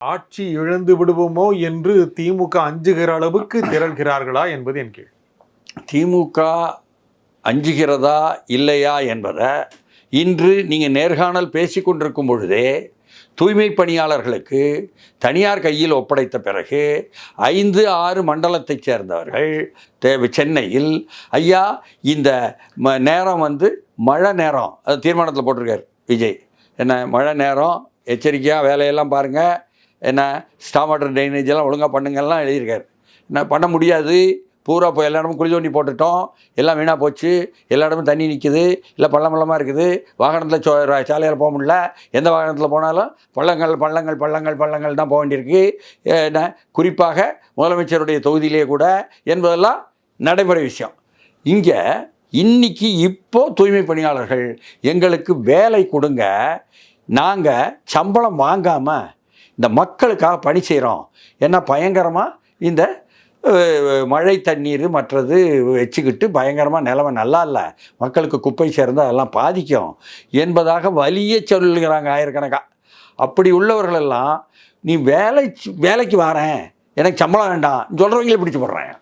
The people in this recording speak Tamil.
ஆட்சி இழந்து விடுவோமோ என்று திமுக அஞ்சுகிற அளவுக்கு திரள்கிறார்களா என்பது என் கேள்வி. திமுக அஞ்சுகிறதா இல்லையா என்பதை இன்று நீங்கள் நேர்காணல் பேசி கொண்டிருக்கும் பொழுதே தூய்மை பணியாளர்களுக்கு தனியார் கையில் ஒப்படைத்த பிறகு 5-6 மண்டலத்தைச் சேர்ந்தவர்கள் சென்னையில் ஐயா இந்த நேரம் மழை நேரம், அது தீர்மானத்தில் போட்டிருக்கார் விஜய். என்ன மழை நேரம் எச்சரிக்கையாக வேலையெல்லாம் பாருங்கள், என்ன ஸ்டாம் வாட்டர் ட்ரைனேஜ் எல்லாம் ஒழுங்காக பண்ணுங்கள்லாம் எழுதியிருக்காரு. என்ன பண்ண முடியாது, பூரா போய் எல்லா இடமும் குழி தோண்டி போட்டுட்டோம், எல்லாம் வீணாக போச்சு, எல்லா இடமும் தண்ணி நிற்குது, இல்லை பள்ளமாக இருக்குது, வாகனத்தில் சாலையில் போக முடியல, எந்த வாகனத்தில் போனாலும் பள்ளங்கள் தான் போக வேண்டியிருக்கு. என்ன குறிப்பாக முதலமைச்சருடைய தொகுதியிலே கூட என்பதெல்லாம் நடைமுறை விஷயம். இங்கே இன்னைக்கு இப்போது தூய்மை பணியாளர்கள் எங்களுக்கு வேலை கொடுங்க, நாங்கள் சம்பளம் வாங்காமல் இந்த மக்களுக்காக பணி செய்கிறோம், என்ன பயங்கரமாக இந்த மழை தண்ணீர் மற்றது வச்சுக்கிட்டு பயங்கரமாக நிலைமை நல்லா இல்லை, மக்களுக்கு குப்பை சேர்ந்தால் அதெல்லாம் பாதிக்கும் என்பதாக வலிய சொல்லுகிறாங்க ஆயிரக்கணக்காக. அப்படி உள்ளவர்களெல்லாம் நீ வேலைக்கு வரேன், எனக்கு சம்பளம் வேண்டாம் சொல்கிறவங்களே பிடிச்சி போடுறேன்.